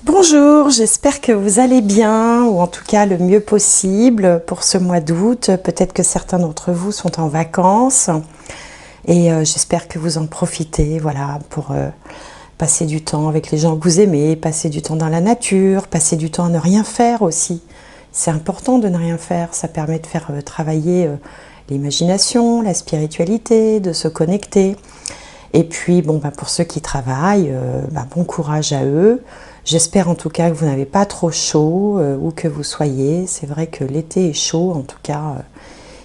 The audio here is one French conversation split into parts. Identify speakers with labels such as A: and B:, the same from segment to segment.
A: Bonjour, j'espère que vous allez bien, ou en tout cas le mieux possible pour ce mois d'août. Peut-être que certains d'entre vous sont en vacances et j'espère que vous en profitez, voilà, pour passer du temps avec les gens que vous aimez, passer du temps dans la nature, passer du temps à ne rien faire aussi. C'est important de ne rien faire, ça permet de faire travailler l'imagination, la spiritualité, de se connecter. Et puis, bon, pour ceux qui travaillent, bon courage à eux. J'espère en tout cas que vous n'avez pas trop chaud, où que vous soyez. C'est vrai que l'été est chaud, en tout cas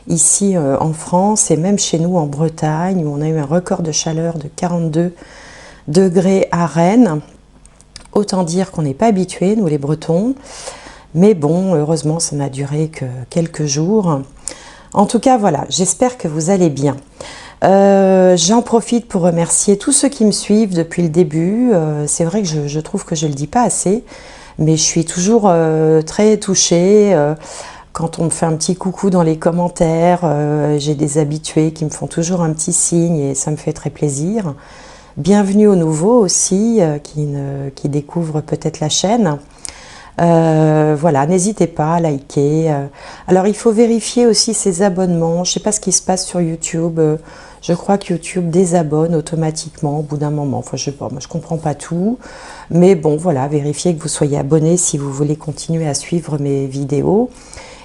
A: ici en France et même chez nous en Bretagne, où on a eu un record de chaleur de 42 degrés à Rennes. Autant dire qu'on n'est pas habitués, nous les Bretons. Mais bon, heureusement, ça n'a duré que quelques jours. En tout cas, voilà, j'espère que vous allez bien. J'en profite pour remercier tous ceux qui me suivent depuis le début. C'est vrai que je trouve que je ne le dis pas assez, mais je suis toujours très touchée quand on me fait un petit coucou dans les commentaires. J'ai des habitués qui me font toujours un petit signe et ça me fait très plaisir. Bienvenue aux nouveaux aussi qui découvrent peut-être la chaîne. Voilà, n'hésitez pas à liker. Alors il faut vérifier aussi ses abonnements. Je ne sais pas ce qui se passe sur YouTube. Je crois que YouTube désabonne automatiquement au bout d'un moment. Enfin, je sais pas, moi je comprends pas tout. Mais bon, voilà, vérifiez que vous soyez abonné si vous voulez continuer à suivre mes vidéos.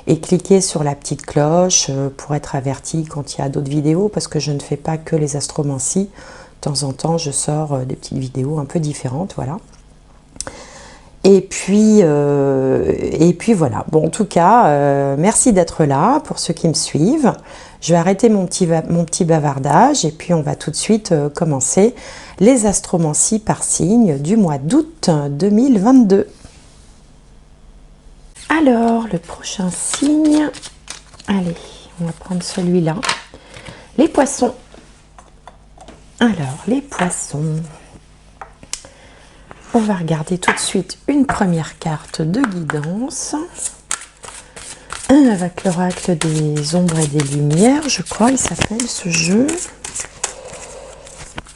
A: Et cliquez sur la petite cloche pour être averti quand il y a d'autres vidéos, parce que je ne fais pas que les astromancies. De temps en temps, je sors des petites vidéos un peu différentes, voilà. Et puis voilà. Bon, en tout cas, merci d'être là pour ceux qui me suivent. Je vais arrêter mon petit bavardage et puis on va tout de suite commencer les astromancies par signe du mois d'août 2022. Alors, le prochain signe, allez, on va prendre celui-là. Les poissons. Alors, les poissons. On va regarder tout de suite une première carte de guidance avec l'oracle des ombres et des lumières, je crois, il s'appelle ce jeu.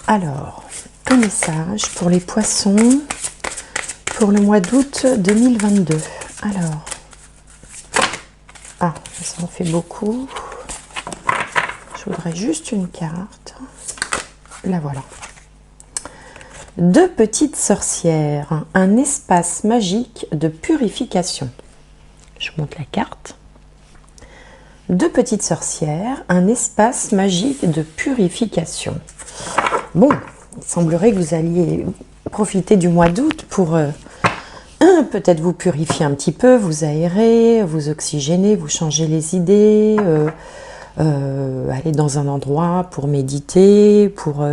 A: Alors, un message pour les poissons pour le mois d'août 2022. Alors, ça en fait beaucoup. Je voudrais juste une carte. La voilà. Deux petites sorcières, un espace magique de purification. Je monte la carte. Deux petites sorcières, un espace magique de purification. Bon, il semblerait que vous alliez profiter du mois d'août pour peut-être vous purifier un petit peu, vous aérer, vous oxygéner, vous changer les idées, aller dans un endroit pour méditer, pour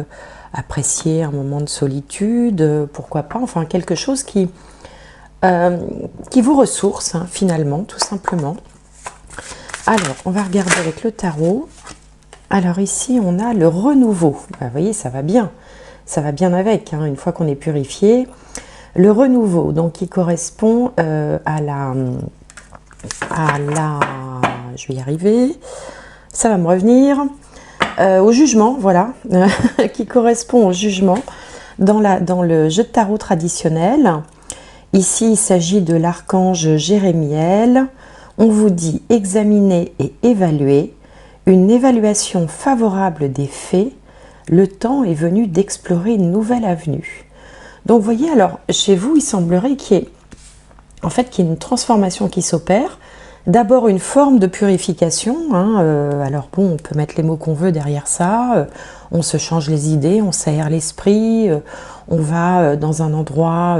A: apprécier un moment de solitude, pourquoi pas, enfin quelque chose qui vous ressource, hein, finalement, tout simplement. Alors, on va regarder avec le tarot. Alors ici, on a le renouveau. Vous voyez, ça va bien avec, hein, une fois qu'on est purifié. Le renouveau, donc, qui correspond à la... Je vais y arriver. Ça va me revenir. Au jugement, voilà, qui correspond au jugement dans le jeu de tarot traditionnel. Ici, il s'agit de l'archange Jérémiel. On vous dit examiner et évaluer. Une évaluation favorable des faits. Le temps est venu d'explorer une nouvelle avenue. Donc, vous voyez, alors, chez vous, il semblerait qu'il y ait une transformation qui s'opère. D'abord une forme de purification, hein, alors bon, on peut mettre les mots qu'on veut derrière ça, on se change les idées, on s'aère l'esprit, on va dans un endroit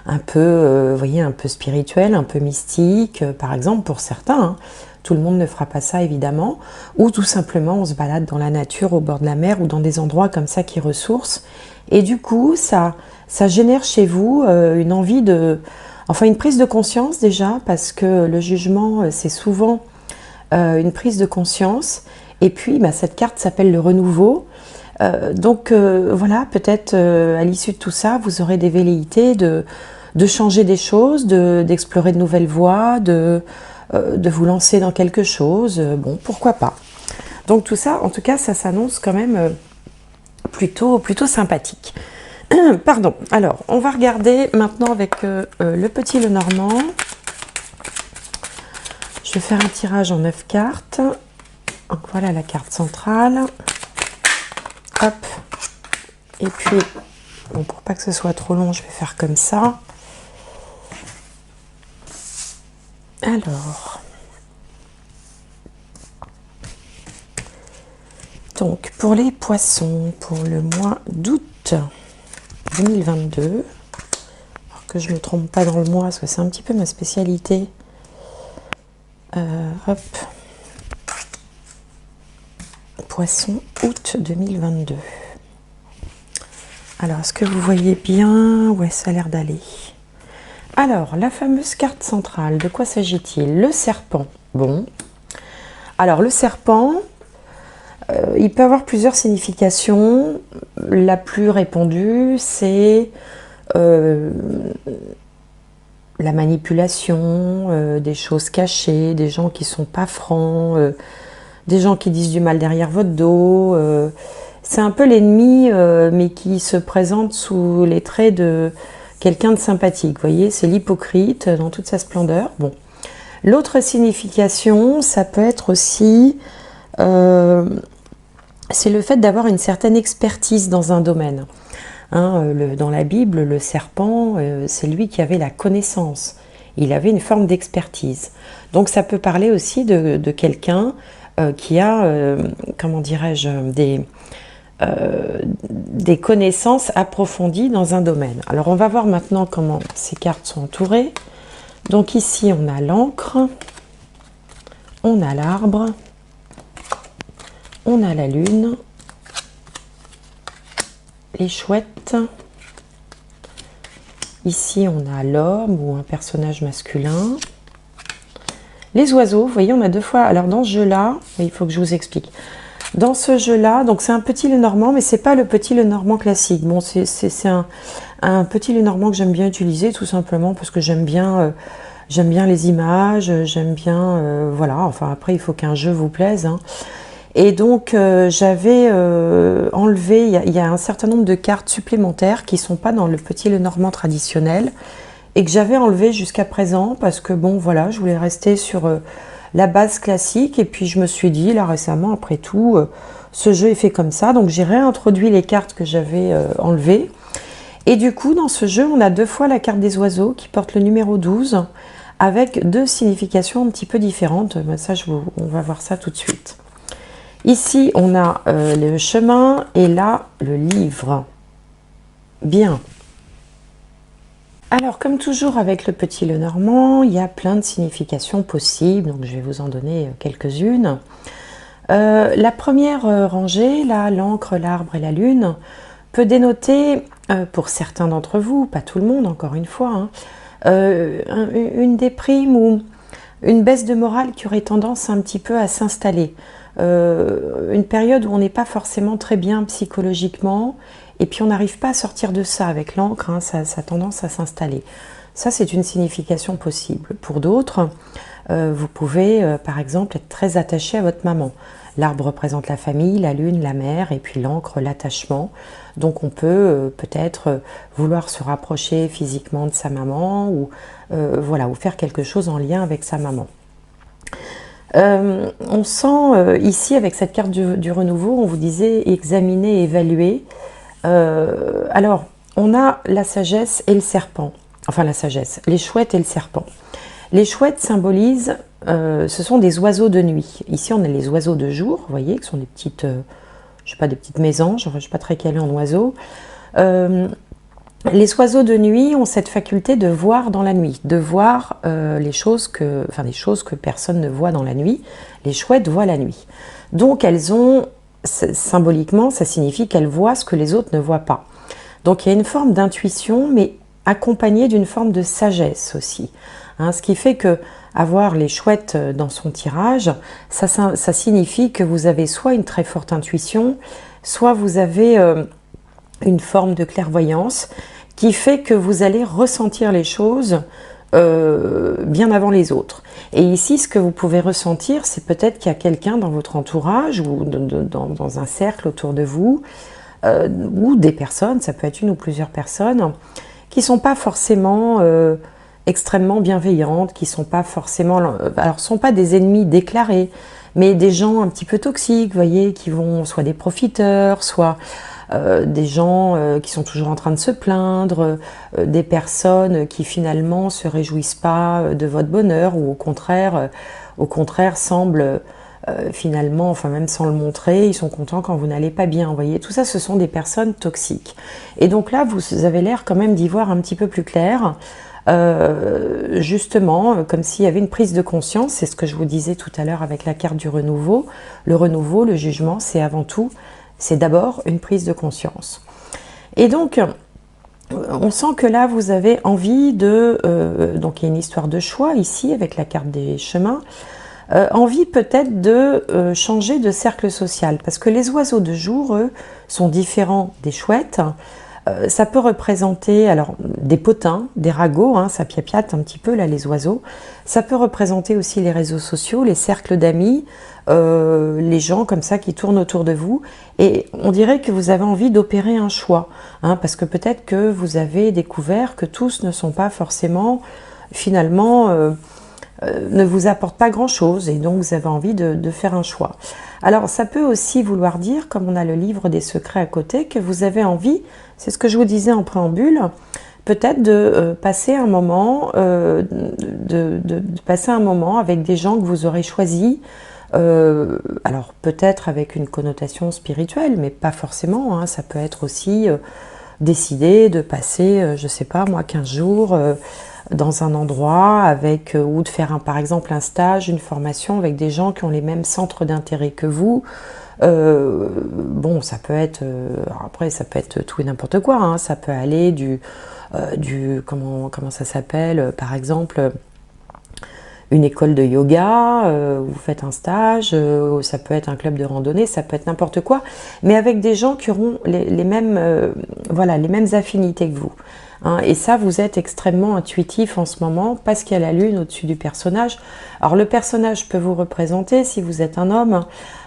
A: un peu, vous voyez, un peu spirituel, un peu mystique, par exemple pour certains, hein. Tout le monde ne fera pas ça évidemment, ou tout simplement on se balade dans la nature, au bord de la mer, ou dans des endroits comme ça qui ressourcent, et du coup ça génère chez vous une envie de... Enfin, une prise de conscience déjà, parce que le jugement, c'est souvent une prise de conscience. Et puis, cette carte s'appelle le renouveau. Voilà, peut-être à l'issue de tout ça, vous aurez des velléités de changer des choses, d'explorer de nouvelles voies, de vous lancer dans quelque chose. Bon, pourquoi pas. Donc tout ça, en tout cas, ça s'annonce quand même plutôt sympathique. Pardon. Alors, on va regarder maintenant avec le petit Lenormand. Je vais faire un tirage en 9 cartes. Donc voilà la carte centrale. Hop. Et puis, bon, pour pas que ce soit trop long, je vais faire comme ça. Alors. Donc, pour les poissons, pour le mois d'août 2022, alors que je ne me trompe pas dans le mois, parce que c'est un petit peu ma spécialité. Hop. Poisson, août 2022. Alors, est-ce que vous voyez bien? Ouais, ça a l'air d'aller. Alors, la fameuse carte centrale, de quoi s'agit-il? Le serpent. Bon. Alors, le serpent, il peut avoir plusieurs significations. La plus répandue, c'est la manipulation, des choses cachées, des gens qui sont pas francs, des gens qui disent du mal derrière votre dos. C'est un peu l'ennemi, mais qui se présente sous les traits de quelqu'un de sympathique. Vous voyez, c'est l'hypocrite dans toute sa splendeur. Bon. L'autre signification, ça peut être aussi... c'est le fait d'avoir une certaine expertise dans un domaine. Hein, dans la Bible, le serpent, c'est lui qui avait la connaissance. Il avait une forme d'expertise. Donc ça peut parler aussi de quelqu'un qui a, comment dirais-je, des connaissances approfondies dans un domaine. Alors on va voir maintenant comment ces cartes sont entourées. Donc ici on a l'encre, on a l'arbre, on a la lune, les chouettes. Ici, on a l'homme ou un personnage masculin. Les oiseaux, vous voyez, on a deux fois. Alors, dans ce jeu-là, il faut que je vous explique. Dans ce jeu-là, donc c'est un petit Lenormand, mais c'est pas le petit Lenormand classique. Bon, c'est un petit Lenormand que j'aime bien utiliser, tout simplement parce que j'aime bien les images, j'aime bien, voilà. Enfin, après, il faut qu'un jeu vous plaise, hein. Et donc, j'avais enlevé, il y a un certain nombre de cartes supplémentaires qui ne sont pas dans le petit Lenormand traditionnel et que j'avais enlevé jusqu'à présent parce que, bon, voilà, je voulais rester sur la base classique. Et puis, je me suis dit, là, récemment, après tout, ce jeu est fait comme ça. Donc, j'ai réintroduit les cartes que j'avais enlevées. Et du coup, dans ce jeu, on a deux fois la carte des oiseaux qui porte le numéro 12 avec deux significations un petit peu différentes. Ça, on va voir ça tout de suite. Ici, on a le chemin et là, le livre. Bien. Alors, comme toujours avec le petit Lenormand, il y a plein de significations possibles. Donc, je vais vous en donner quelques-unes. La première rangée, là, l'encre, l'arbre et la lune, peut dénoter, pour certains d'entre vous, pas tout le monde, encore une fois, hein, une déprime ou une baisse de morale qui aurait tendance un petit peu à s'installer. Une période où on n'est pas forcément très bien psychologiquement et puis on n'arrive pas à sortir de ça avec l'encre, hein, ça a tendance à s'installer. Ça, c'est une signification possible. Pour d'autres, vous pouvez par exemple être très attaché à votre maman. L'arbre représente la famille, la lune, la mère et puis l'encre, l'attachement. Donc on peut peut-être vouloir se rapprocher physiquement de sa maman ou voilà, ou faire quelque chose en lien avec sa maman. On sent ici avec cette carte du renouveau, on vous disait examiner, évaluer. Alors, on a la sagesse et le serpent. Enfin, la sagesse, les chouettes et le serpent. Les chouettes symbolisent, ce sont des oiseaux de nuit. Ici, on a les oiseaux de jour, vous voyez, qui sont des petites, je sais pas, des petites mésanges. Enfin, je ne suis pas très calée en oiseaux. Les oiseaux de nuit ont cette faculté de voir dans la nuit, de voir les choses que personne ne voit dans la nuit. Les chouettes voient la nuit. Donc elles ont, symboliquement, ça signifie qu'elles voient ce que les autres ne voient pas. Donc il y a une forme d'intuition, mais accompagnée d'une forme de sagesse aussi. Hein, ce qui fait que avoir les chouettes dans son tirage, ça signifie que vous avez soit une très forte intuition, soit vous avez une forme de clairvoyance qui fait que vous allez ressentir les choses bien avant les autres. Et ici, ce que vous pouvez ressentir, c'est peut-être qu'il y a quelqu'un dans votre entourage ou dans un cercle autour de vous ou des personnes, ça peut être une ou plusieurs personnes, qui sont pas forcément extrêmement bienveillantes, qui sont pas forcément, alors sont pas des ennemis déclarés, mais des gens un petit peu toxiques, vous voyez, qui vont soit des profiteurs, soit des gens qui sont toujours en train de se plaindre, des personnes qui finalement se réjouissent pas de votre bonheur, ou au contraire semblent finalement, enfin même sans le montrer, ils sont contents quand vous n'allez pas bien, vous voyez. Tout ça, ce sont des personnes toxiques. Et donc là, vous avez l'air quand même d'y voir un petit peu plus clair, justement, comme s'il y avait une prise de conscience. C'est ce que je vous disais tout à l'heure avec la carte du renouveau. Le renouveau, le jugement, c'est avant tout, c'est d'abord une prise de conscience. Et donc, on sent que là, vous avez envie de... donc, il y a une histoire de choix ici, avec la carte des chemins. Envie peut-être de changer de cercle social, parce que les oiseaux de jour, eux, sont différents des chouettes. Ça peut représenter alors des potins, des ragots, hein, ça piapiate un petit peu là les oiseaux. Ça peut représenter aussi les réseaux sociaux, les cercles d'amis, les gens comme ça qui tournent autour de vous. Et on dirait que vous avez envie d'opérer un choix, hein, parce que peut-être que vous avez découvert que tous ne sont pas forcément finalement... ne vous apporte pas grand-chose, et donc vous avez envie de faire un choix. Alors ça peut aussi vouloir dire, comme on a le livre des secrets à côté, que vous avez envie, c'est ce que je vous disais en préambule, peut-être de passer un moment, passer un moment avec des gens que vous aurez choisis, alors peut-être avec une connotation spirituelle, mais pas forcément, hein, ça peut être aussi décider de passer, je sais pas moi, 15 jours dans un endroit avec, ou de faire par exemple un stage, une formation avec des gens qui ont les mêmes centres d'intérêt que vous. Bon, ça peut être, après ça peut être tout et n'importe quoi, hein, ça peut aller du comment ça s'appelle, par exemple, une école de yoga, vous faites un stage, ça peut être un club de randonnée, ça peut être n'importe quoi, mais avec des gens qui auront les mêmes, voilà, les mêmes affinités que vous. Hein, et ça, vous êtes extrêmement intuitif en ce moment parce qu'il y a la lune au-dessus du personnage. Alors le personnage peut vous représenter si vous êtes un homme.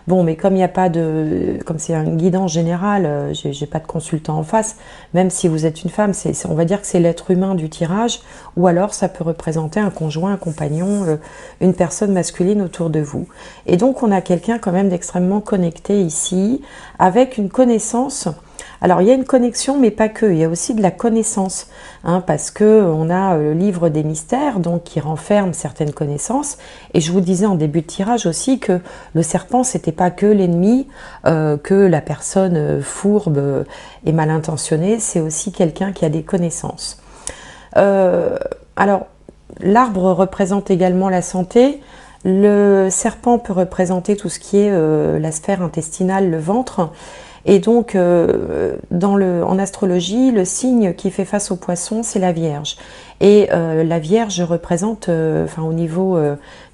A: Bon, mais comme il n'y a pas de, comme c'est un guidance général, j'ai pas de consultant en face. Même si vous êtes une femme, on va dire que c'est l'être humain du tirage. Ou alors ça peut représenter un conjoint, un compagnon, une personne masculine autour de vous. Et donc on a quelqu'un quand même d'extrêmement connecté ici, avec une connaissance. Alors il y a une connexion, mais pas que, il y a aussi de la connaissance, hein, parce que on a le livre des mystères, donc qui renferme certaines connaissances. Et je vous disais en début de tirage aussi que le serpent, c'était pas que l'ennemi, que la personne fourbe et mal intentionnée, c'est aussi quelqu'un qui a des connaissances. Alors l'arbre représente également la santé. Le serpent peut représenter tout ce qui est la sphère intestinale, le ventre. Et donc, en astrologie, le signe qui fait face au poisson, c'est la Vierge. Et la Vierge représente, enfin au niveau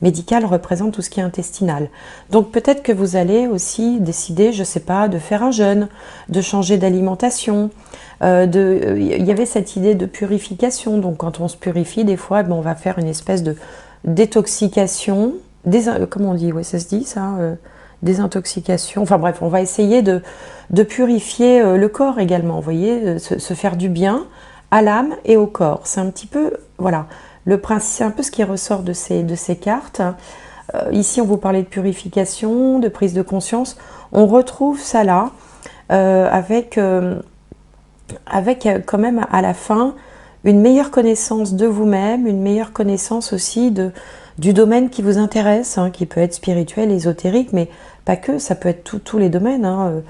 A: médical, représente tout ce qui est intestinal. Donc peut-être que vous allez aussi décider, je ne sais pas, de faire un jeûne, de changer d'alimentation. Il y avait cette idée de purification. Donc quand on se purifie, des fois, on va faire une espèce de détoxication. Comment on dit? Ouais, ça se dit ça désintoxication, enfin bref, on va essayer de purifier le corps également, vous voyez, se faire du bien à l'âme et au corps. C'est un petit peu, voilà, le principe, c'est un peu ce qui ressort de ces cartes. Ici, on vous parlait de purification, de prise de conscience. On retrouve ça là, avec quand même à la fin une meilleure connaissance de vous-même, une meilleure connaissance aussi du domaine qui vous intéresse, hein, qui peut être spirituel, ésotérique, mais pas que, ça peut être tous les domaines, hein.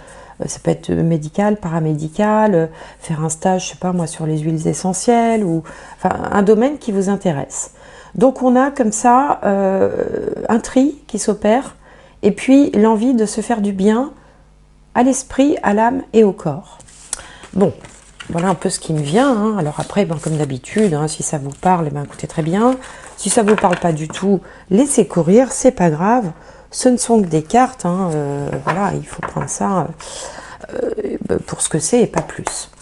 A: Ça peut être médical, paramédical, faire un stage, je sais pas moi, sur les huiles essentielles, ou enfin un domaine qui vous intéresse. Donc on a comme ça un tri qui s'opère, et puis l'envie de se faire du bien à l'esprit, à l'âme et au corps. Bon, voilà un peu ce qui me vient, hein. Alors après, comme d'habitude, hein, si ça vous parle, écoutez très bien. Si ça ne vous parle pas du tout, laissez courir, c'est pas grave. Ce ne sont que des cartes, hein, voilà, il faut prendre ça pour ce que c'est et pas plus.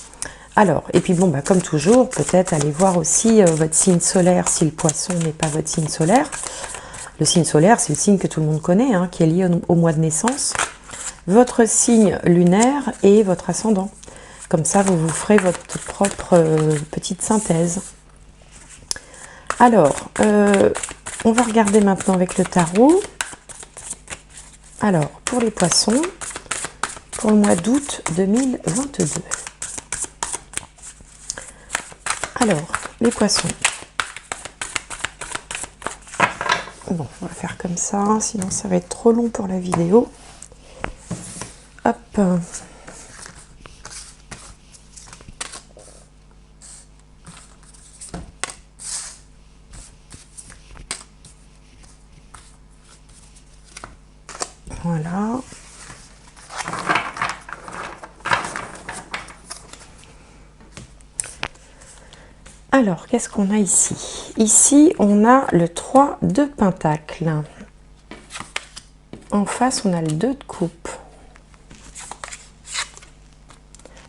A: Alors, et puis comme toujours, peut-être allez voir aussi votre signe solaire si le poisson n'est pas votre signe solaire. Le signe solaire, c'est le signe que tout le monde connaît, hein, qui est lié au mois de naissance. votre signe lunaire et votre ascendant. Comme ça, vous vous ferez votre propre petite synthèse. Alors, on va regarder maintenant avec le tarot. Alors, pour les poissons, pour le mois d'août 2022. Alors, les poissons. Bon, on va faire comme ça, sinon ça va être trop long pour la vidéo. Hop. Voilà. Alors, qu'est-ce qu'on a ici? Ici, on a le 3 de Pentacle. En face, on a le 2 de Coupe.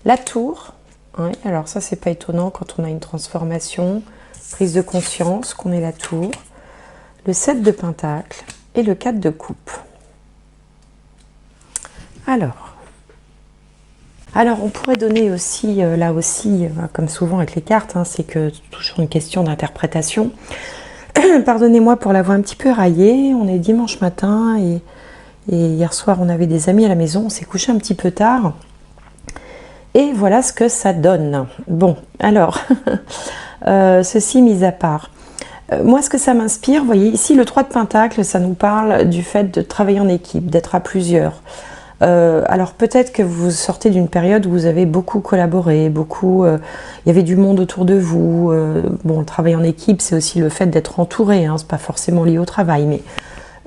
A: La Tour. Oui, alors ça, c'est pas étonnant quand on a une transformation, prise de conscience, qu'on est la Tour. Le 7 de Pentacle et le 4 de Coupe. Alors, on pourrait donner aussi, là aussi, comme souvent avec les cartes, hein, c'est que toujours une question d'interprétation. Pardonnez-moi pour la voix un petit peu raillée, on est dimanche matin et hier soir on avait des amis à la maison, on s'est couché un petit peu tard. Et voilà ce que ça donne. Bon, alors, ceci mis à part. Moi, ce que ça m'inspire, vous voyez, ici, le 3 de Pentacle, ça nous parle du fait de travailler en équipe, d'être à plusieurs. Alors peut-être que vous sortez d'une période où vous avez beaucoup collaboré, il y avait du monde autour de vous. Bon, le travail en équipe, c'est aussi le fait d'être entouré, hein, c'est pas forcément lié au travail, mais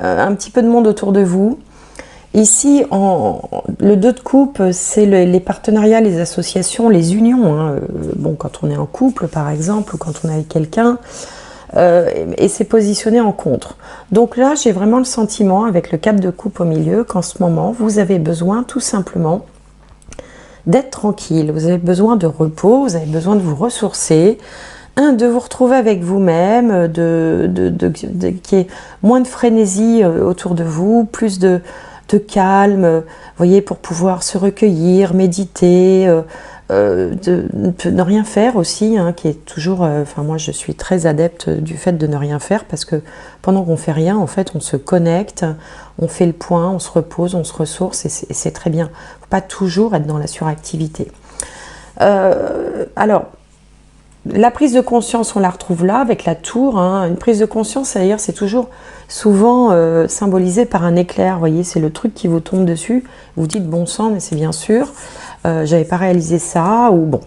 A: un petit peu de monde autour de vous. Ici, le 2 de coupe, c'est les partenariats, les associations, les unions. Hein. Bon, quand on est en couple, par exemple, ou quand on est avec quelqu'un, et c'est positionné en contre. Donc là, j'ai vraiment le sentiment, avec le 4 de coupe au milieu, qu'en ce moment, vous avez besoin tout simplement d'être tranquille. Vous avez besoin de repos, vous avez besoin de vous ressourcer, de vous retrouver avec vous-même, qu'il y ait moins de frénésie autour de vous, plus de calme, vous voyez, pour pouvoir se recueillir, méditer, de ne rien faire aussi, hein, qui est toujours, enfin moi je suis très adepte du fait de ne rien faire, parce que pendant qu'on fait rien, en fait on se connecte, on fait le point, on se repose, on se ressource, et c'est très bien. Faut pas toujours être dans la suractivité. Alors, la prise de conscience, on la retrouve là avec la tour. Hein. Une prise de conscience, c'est-à-dire, c'est toujours souvent symbolisé par un éclair. Vous voyez, c'est le truc qui vous tombe dessus. Vous dites bon sang, mais c'est bien sûr. J'avais pas réalisé ça, ou bon.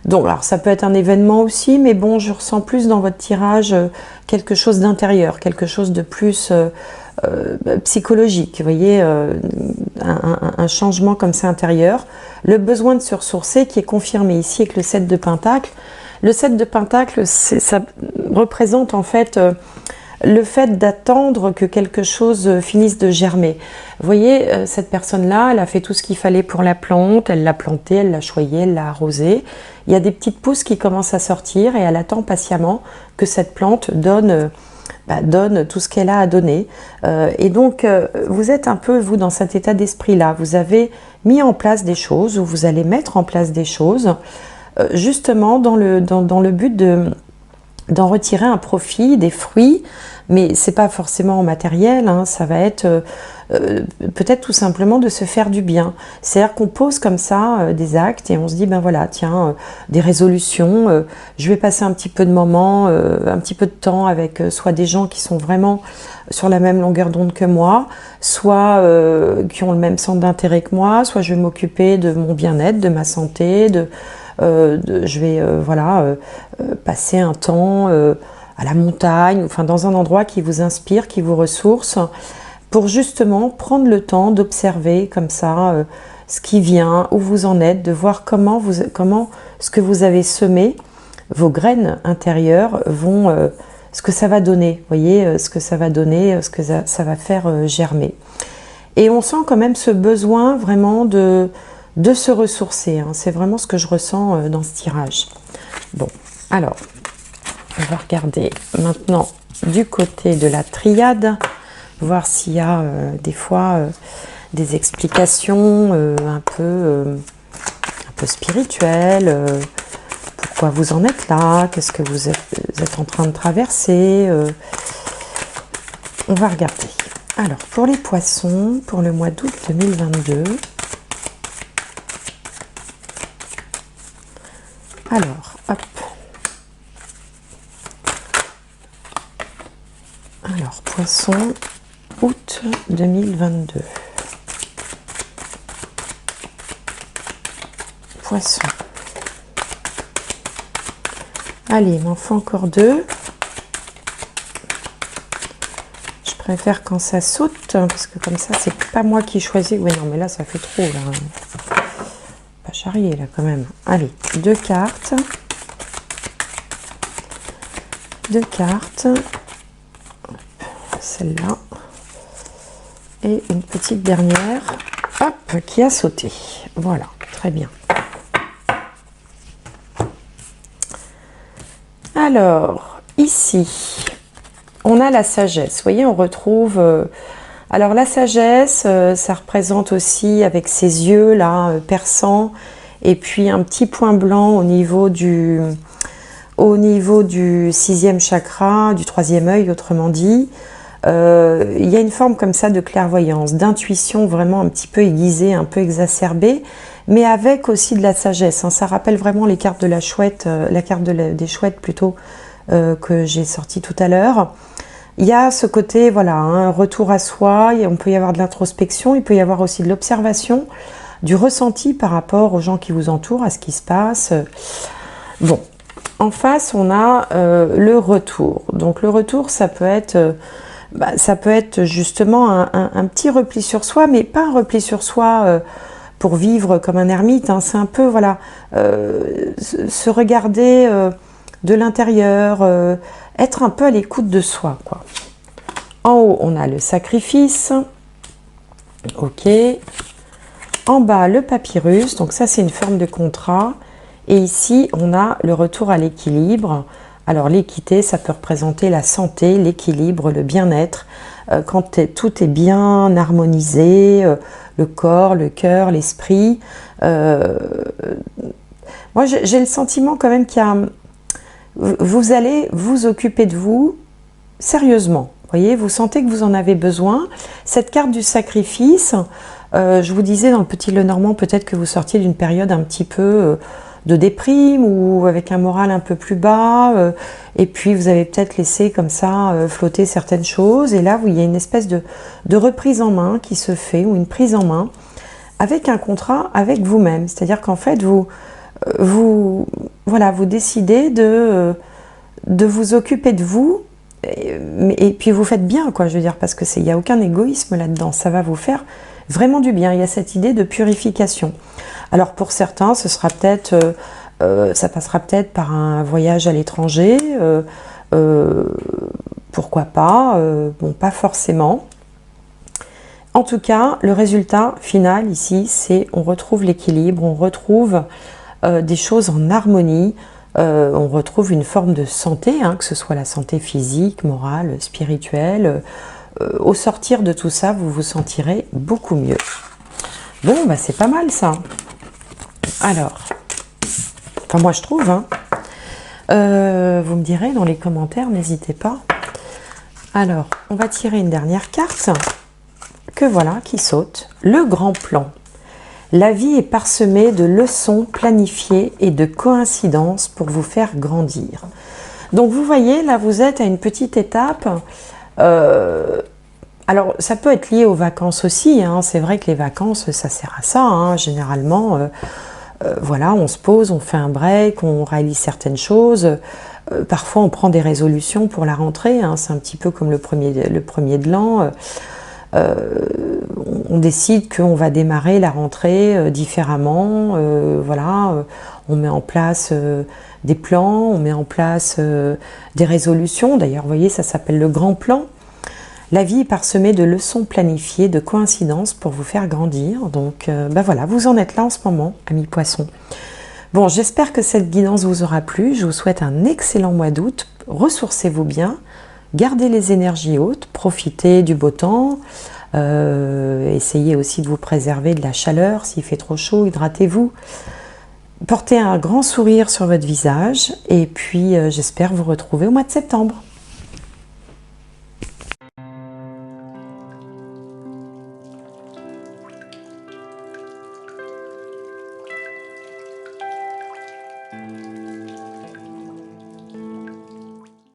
A: Donc, alors ça peut être un événement aussi, mais bon, je ressens plus dans votre tirage quelque chose d'intérieur, quelque chose de plus psychologique. Vous voyez, un changement comme ça intérieur. Le besoin de se ressourcer qui est confirmé ici avec le 7 de Pentacle. Le 7 de Pentacle, ça représente en fait le fait d'attendre que quelque chose finisse de germer. Vous voyez, cette personne-là, elle a fait tout ce qu'il fallait pour la plante, elle l'a plantée, elle l'a choyée, elle l'a arrosée. Il y a des petites pousses qui commencent à sortir et elle attend patiemment que cette plante donne tout ce qu'elle a à donner. Et donc, vous êtes un peu, vous, dans cet état d'esprit-là. Vous avez mis en place des choses, ou vous allez mettre en place des choses, justement dans le but d'en retirer un profit, des fruits, mais c'est pas forcément matériel, hein, ça va être peut-être tout simplement de se faire du bien. C'est-à-dire qu'on pose comme ça des actes et on se dit, ben voilà, tiens, des résolutions, je vais passer un petit peu de moments, un petit peu de temps avec soit des gens qui sont vraiment sur la même longueur d'onde que moi, soit qui ont le même centre d'intérêt que moi, soit je vais m'occuper de mon bien-être, de ma santé, je vais passer un temps à la montagne, enfin dans un endroit qui vous inspire, qui vous ressource, pour justement prendre le temps d'observer comme ça ce qui vient, où vous en êtes, de voir comment ce que vous avez semé, vos graines intérieures vont, ce que ça va donner, vous voyez, ce que ça va donner, ce que ça va faire germer. Et on sent quand même ce besoin vraiment de se ressourcer, hein. C'est vraiment ce que je ressens dans ce tirage. Bon, alors, on va regarder maintenant du côté de la triade, voir s'il y a des fois des explications un peu spirituelles. Pourquoi vous en êtes là? Qu'est-ce que vous êtes en train de traverser? On va regarder. Alors, pour les poissons, pour le mois d'août 2022. Alors, hop. Alors, poisson, août 2022. Poisson. Allez, il m'en faut encore 2. Je préfère quand ça saute, parce que comme ça, c'est pas moi qui choisis. Oui, non, mais là, ça fait trop, là. Pas charrier, là, quand même. Allez, 2 cartes. 2 cartes. Celle-là. Et une petite dernière. Hop, qui a sauté. Voilà, très bien. Alors, ici, on a la sagesse. Vous voyez, on retrouve... alors, la sagesse, ça représente aussi, avec ses yeux, là, perçants, et puis un petit point blanc au niveau du 6e chakra, du 3e œil, autrement dit. Il y a une forme comme ça de clairvoyance, d'intuition vraiment un petit peu aiguisée, un peu exacerbée, mais avec aussi de la sagesse. Hein. Ça rappelle vraiment les cartes de la chouette, la carte des chouettes plutôt, que j'ai sorti tout à l'heure. Il y a ce côté, voilà, un retour à soi, on peut y avoir de l'introspection, il peut y avoir aussi de l'observation, du ressenti par rapport aux gens qui vous entourent, à ce qui se passe. Bon, en face, on a le retour. Donc le retour, ça peut être justement un petit repli sur soi, mais pas un repli sur soi pour vivre comme un ermite. Hein. C'est un peu, voilà, se regarder de l'intérieur, être un peu à l'écoute de soi, quoi. En haut, on a le sacrifice. Ok. En bas, le papyrus. Donc ça, c'est une forme de contrat. Et ici, on a le retour à l'équilibre. Alors l'équité, ça peut représenter la santé, l'équilibre, le bien-être. Quand tout est bien harmonisé, le corps, le cœur, l'esprit. Moi, j'ai le sentiment quand même qu'il y a... Vous allez vous occuper de vous sérieusement. Vous voyez, vous sentez que vous en avez besoin. Cette carte du sacrifice, je vous disais dans le petit Lenormand, peut-être que vous sortiez d'une période un petit peu de déprime ou avec un moral un peu plus bas. Et puis, vous avez peut-être laissé comme ça flotter certaines choses. Et là, il y a une espèce de reprise en main qui se fait, ou une prise en main, avec un contrat avec vous-même. C'est-à-dire qu'en fait, vous décidez de vous occuper de vous et puis vous faites bien, quoi, je veux dire, parce que il n'y a aucun égoïsme là-dedans, ça va vous faire vraiment du bien. Il y a cette idée de purification. Alors pour certains, ce sera peut-être ça passera peut-être par un voyage à l'étranger, pourquoi pas, bon, pas forcément. En tout cas, le résultat final ici, c'est on retrouve l'équilibre, on retrouve des choses en harmonie, on retrouve une forme de santé, hein, que ce soit la santé physique, morale, spirituelle. Au sortir de tout ça, vous vous sentirez beaucoup mieux. Bon, bah c'est pas mal ça. Alors, enfin moi je trouve, hein. Vous me direz dans les commentaires, n'hésitez pas. Alors, on va tirer une dernière carte, que voilà, qui saute. Le grand plan. La vie est parsemée de leçons planifiées et de coïncidences pour vous faire grandir. Donc vous voyez, là vous êtes à une petite étape. Alors ça peut être lié aux vacances aussi, hein. C'est vrai que les vacances, ça sert à ça, hein. Généralement, voilà, on se pose, on fait un break, on réalise certaines choses. Parfois on prend des résolutions pour la rentrée, hein. C'est un petit peu comme le premier de l'an. On décide qu'on va démarrer la rentrée différemment, voilà, on met en place des plans, on met en place des résolutions. D'ailleurs, vous voyez, ça s'appelle le grand plan. La vie est parsemée de leçons planifiées, de coïncidences pour vous faire grandir. Donc, ben voilà, vous en êtes là en ce moment, amis poissons. Bon, j'espère que cette guidance vous aura plu. Je vous souhaite un excellent mois d'août. Ressourcez-vous bien. Gardez les énergies hautes, profitez du beau temps, Essayez aussi de vous préserver de la chaleur. S'il fait trop chaud, hydratez-vous. Portez un grand sourire sur votre visage et puis j'espère vous retrouver au mois de septembre.